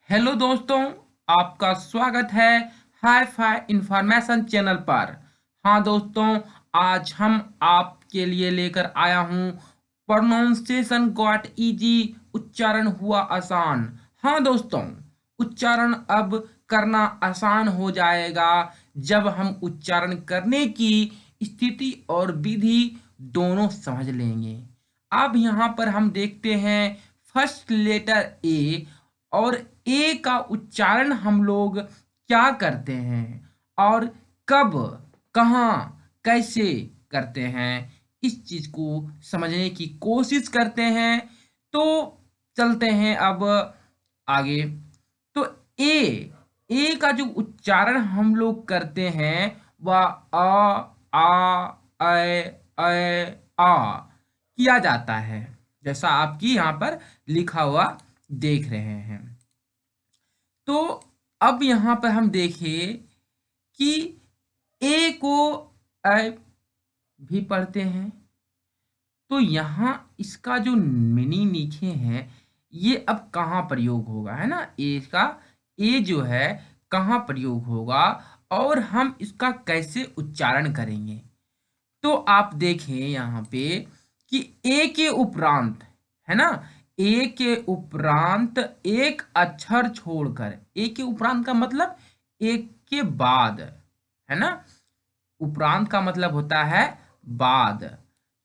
Hello दोस्तों, आपका स्वागत है हाई फाई इंफॉर्मेशन चैनल पर। हाँ दोस्तों, आज हम आपके लिए लेकर आया हूँ प्रोनाउंसिएशन गॉट इजी, उच्चारण हुआ आसान। हाँ दोस्तों, उच्चारण अब करना आसान हो जाएगा जब हम उच्चारण करने की स्थिति और विधि दोनों समझ लेंगे। अब यहाँ पर हम देखते हैं फर्स्ट लेटर ए, और ए का उच्चारण हम लोग क्या करते हैं और कब, कहाँ, कैसे करते हैं, इस चीज को समझने की कोशिश करते हैं। तो चलते हैं अब आगे। तो ए ए का जो उच्चारण हम लोग करते हैं वह आ आ किया जाता है, जैसा आपकी यहाँ पर लिखा हुआ देख रहे हैं। तो अब यहाँ पर हम देखें कि ए को अ भी पढ़ते हैं। तो यहाँ इसका जो मीनिंग लिखे हैं ये अब कहाँ प्रयोग होगा, है ना। ए का ए जो है कहाँ प्रयोग होगा और हम इसका कैसे उच्चारण करेंगे। तो आप देखें यहाँ पे कि ए के उपरांत, है ना, ए के उपरांत एक अक्षर छोड़कर, ए के उपरांत का मतलब एक के बाद, है ना। उपरांत का मतलब होता है बाद।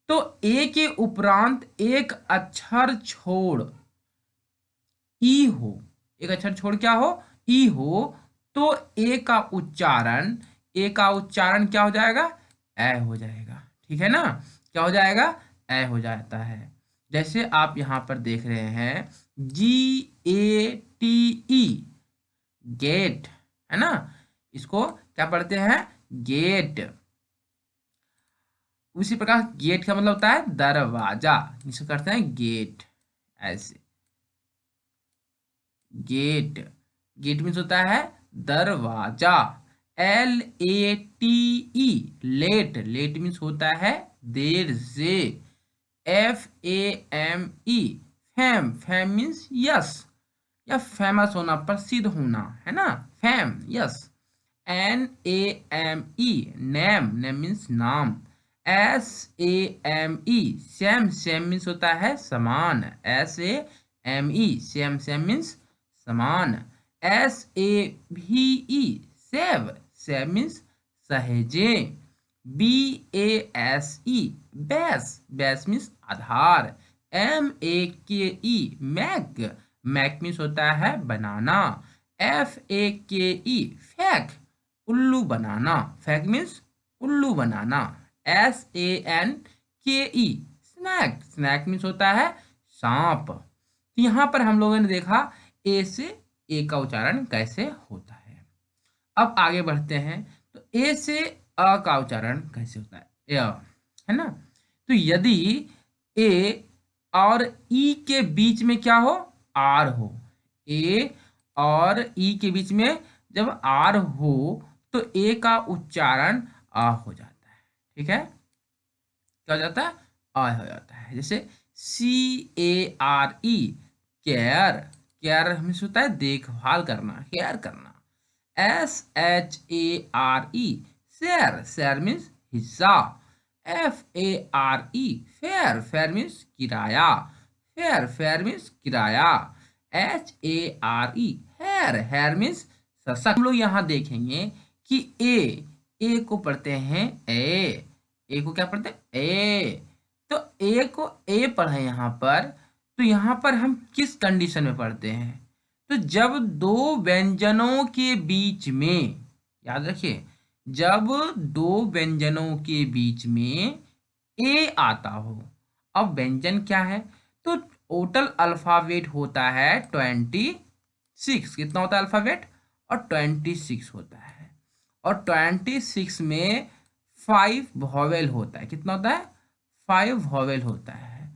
तो ए के उपरांत एक अक्षर छोड़ ई हो, एक अक्षर छोड़ क्या हो, ई हो, तो ए का उच्चारण क्या हो जाएगा, ए हो जाएगा। ठीक है ना, क्या हो जाएगा, ए हो जाता है। जैसे आप यहां पर देख रहे हैं GATE, गेट, है ना। इसको क्या पढ़ते हैं, गेट। उसी प्रकार गेट का मतलब होता है दरवाजा, जिसको करते हैं गेट, ऐसे। गेट, गेट मीन्स होता है दरवाजा। LATE, लेट, लेट मीन्स होता है देर से। FAME, fam, fam means yes, या फेमस होना, प्रसिद्ध होना, है ना, fam, yes. NAME, name, name means नाम। SAME, सैम, सैम मीन्स होता है समान। SAME, सैम, सैम मीन्स समान। SAVE, सेव, सेव मीन्स सहेजे। BASE, बेस, बेस मीन्स आधार। MAKE, मैक, मैक मीन्स होता है बनाना। FAKE, फैक, उल्लू बनाना, फैक मीन्स उल्लू बनाना। SANKE, स्नैक, स्नैक मीन्स होता है सांप। तो यहाँ पर हम लोगों ने देखा ए से ए का उच्चारण कैसे होता है। अब आगे बढ़ते हैं। तो ए से अ का उच्चारण कैसे होता है, है ना। तो यदि ए और ई के बीच में क्या हो, आर हो, ए और ई के बीच में जब आर हो तो ए का उच्चारण आ हो जाता है। ठीक है, क्या हो जाता है, आ हो जाता है। जैसे CARE, केयर, केयर हमें होता है देखभाल करना, केयर करना। SHARE, शेयर, शेयर मीन्स हिस्सा। FARE, फेयर, फेयर मीन्स किराया, फेयर, फेयर मीन्स किराया। HARE, हेयर, हेयर मीन्स सशक्त। हम लोग यहाँ देखेंगे कि ए को पढ़ते हैं ए को क्या पढ़ते हैं, ए। तो ए को ए पढ़े यहाँ पर, तो यहाँ पर हम किस कंडीशन में पढ़ते हैं, तो जब दो व्यंजनों के बीच में, याद रखिए, जब दो व्यंजनों के बीच में ए आता हो। अब व्यंजन क्या है, तो टोटल अल्फाबेट होता है 26, कितना होता है अल्फाबेट, और 26 होता है। और 26 में 5 वॉवेल होता है, कितना होता है, 5 वॉवेल होता है।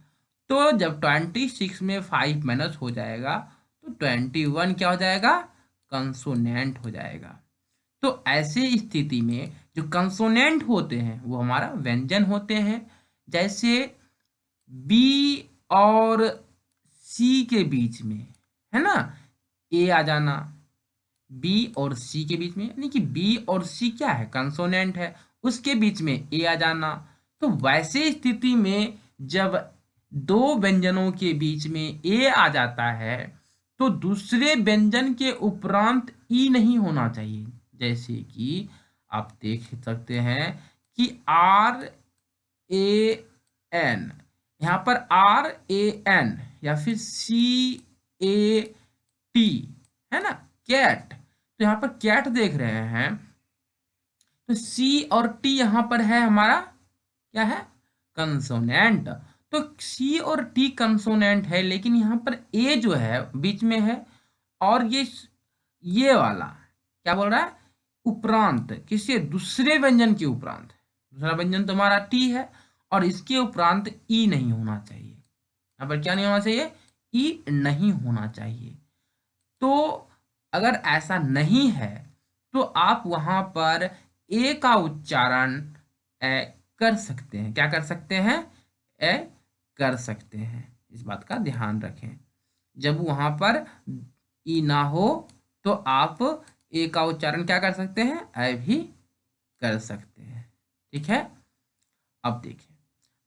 तो जब 26 में 5 माइनस हो जाएगा तो 21 क्या हो जाएगा, कंसोनेंट हो जाएगा। तो ऐसे स्थिति में जो कंसोनेंट होते हैं वो हमारा व्यंजन होते हैं। जैसे बी और सी के बीच में, है ना, ए आ जाना, बी और सी के बीच में, यानी कि बी और सी क्या है, कंसोनेंट है, उसके बीच में ए आ जाना। तो वैसे स्थिति में जब दो व्यंजनों के बीच में ए आ जाता है तो दूसरे व्यंजन के उपरांत ई नहीं होना चाहिए। जैसे कि आप देख सकते हैं कि आर ए एन, यहाँ पर आर ए एन या फिर सी ए टी, है ना, कैट। तो यहाँ पर कैट देख रहे हैं, तो सी और टी यहाँ पर है हमारा क्या है, कंसोनेंट। तो सी और टी कंसोनेंट है, लेकिन यहाँ पर ए जो है बीच में है, और ये वाला क्या बोल रहा है, उपरांत, किसी दूसरे व्यंजन के उपरांत। दूसरा व्यंजन तुम्हारा टी है और इसके उपरांत ई नहीं होना चाहिए। यहाँ पर क्या नहीं होना चाहिए, ई नहीं होना चाहिए। तो अगर ऐसा नहीं है तो आप वहां पर ए का उच्चारण कर सकते हैं। क्या कर सकते हैं, ए कर सकते हैं। इस बात का ध्यान रखें, जब वहां पर ई ना हो तो आप ए का उच्चारण क्या कर सकते हैं, ए भी कर सकते हैं। ठीक है, अब देखिए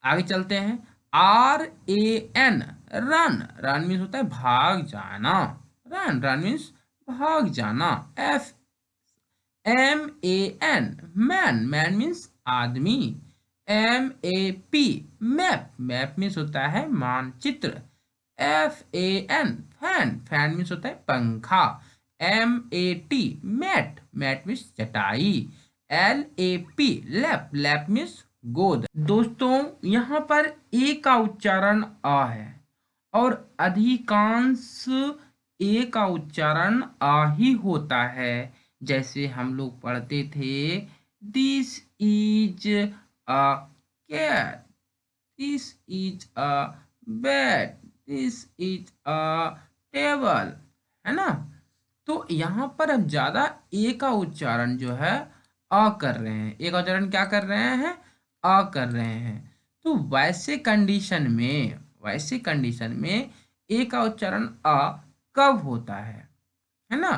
आगे चलते हैं। R A N, run, run means होता है भाग जाना, रन, रन मीन्स भाग जाना। F M A N, man, man means आदमी। M A P, map, map means होता है मानचित्र। F A N, fan, fan means होता है पंखा। M A T, mat, mat means चटाई। L A P, lap, lap means गोद। दोस्तों यहाँ पर ए का उच्चारण आ है और अधिकांश ए का उच्चारण आ ही होता है। जैसे हम लोग पढ़ते थे, this is a cat, this is a bed, this is a table, है ना। तो यहाँ पर हम ज्यादा ए का उच्चारण जो है अ कर रहे हैं, ए का उच्चारण क्या कर रहे हैं, अ कर रहे हैं। तो वैसे कंडीशन में ए का उच्चारण अ कब होता है ना।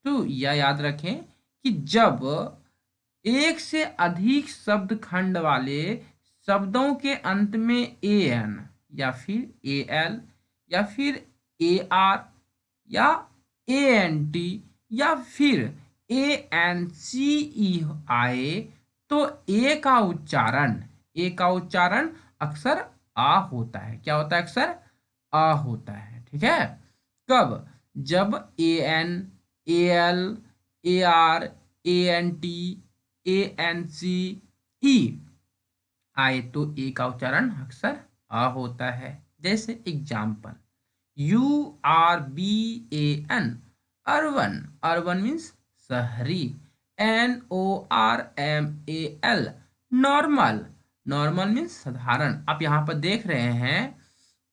तो यह याद रखें कि जब एक से अधिक शब्द खंड वाले शब्दों के अंत में ए एन या फिर ए एल या फिर ए आर या ए एन टी या फिर ए एन सी ई आए तो ए का उच्चारण अक्सर आ होता है। क्या होता है, अक्सर आ होता है। ठीक है, कब, जब A N, A L, A R, A N T, A N C E आए तो ए का उच्चारण अक्सर आ होता है। जैसे example, U R B A N, urban, urban means शहरी। N O R M A L, normal, normal means साधारण। आप यहाँ पर देख रहे हैं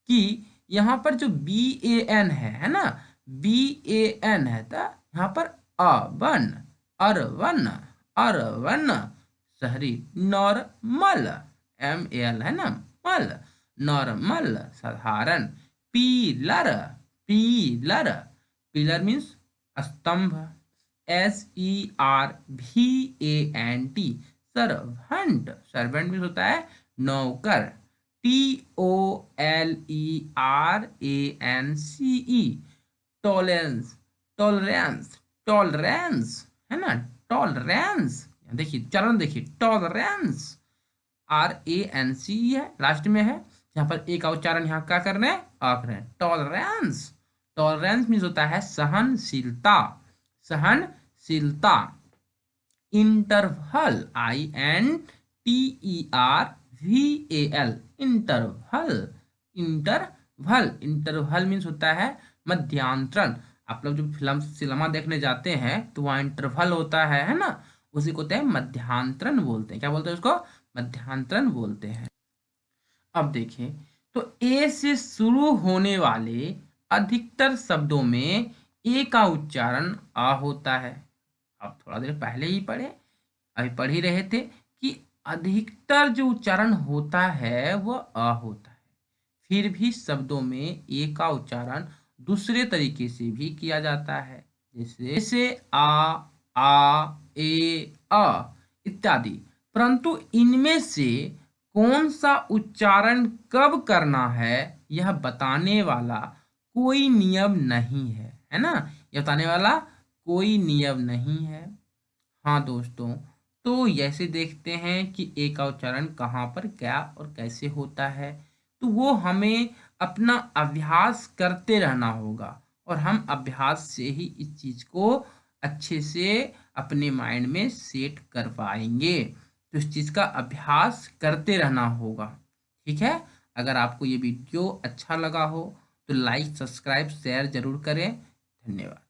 कि यहाँ पर जो बी ए एन है ना, बी ए एन है, तो यहाँ पर अवन, अरवन, अरवन, शहरी। नॉर्मल, एम एल है ना, मल, नॉर्मल, साधारण। पीलर, पीलर, पिलर मीन्स स्तंभ। S E R V A N T, servant, servant means होता है नौकर। T O L E R A N C E, tolerance, tolerance, tolerance, है ना, टॉलरेंस। देखिए चरण, देखिए tolerance, R A N C है, लास्ट में है। यहाँ पर ए का उच्चारण यहाँ क्या कर रहे हैं, आ कर रहे हैं, टॉलरेंस। टॉलरेंस मीन्स होता है सहनशीलता, सहनशीलता। Interval, I N T E R V A L, interval, interval, interval means होता है मध्यांतरण। आप लोग जो फिल्म सिनेमा देखने जाते हैं तो वहाँ इंटरवल होता है ना, उसी को मध्यांतरण बोलते हैं। क्या बोलते हैं उसको, मध्यांतरण बोलते हैं। अब देखें, तो ए से शुरू होने वाले अधिकतर शब्दों में ए का उच्चारण आ होता है। अब थोड़ा देर पहले ही पढ़े, अभी पढ़ ही रहे थे कि अधिकतर जो उच्चारण होता है वह अ होता है। फिर भी शब्दों में ए का उच्चारण दूसरे तरीके से भी किया जाता है, जैसे आ ए अ इत्यादि। परंतु इनमें से कौन सा उच्चारण कब करना है, यह बताने वाला कोई नियम नहीं है ना। यह बताने वाला कोई नियम नहीं है। हाँ दोस्तों, तो जैसे देखते हैं कि ए का उच्चारण कहाँ पर क्या और कैसे होता है, तो वो हमें अपना अभ्यास करते रहना होगा, और हम अभ्यास से ही इस चीज को अच्छे से अपने माइंड में सेट कर पाएंगे। तो इस चीज का अभ्यास करते रहना होगा। ठीक है। अगर आपको ये वीडियो अच्छा लगा हो तो लाइक, सब्सक्राइब, शेयर जरूर करें। धन्यवाद।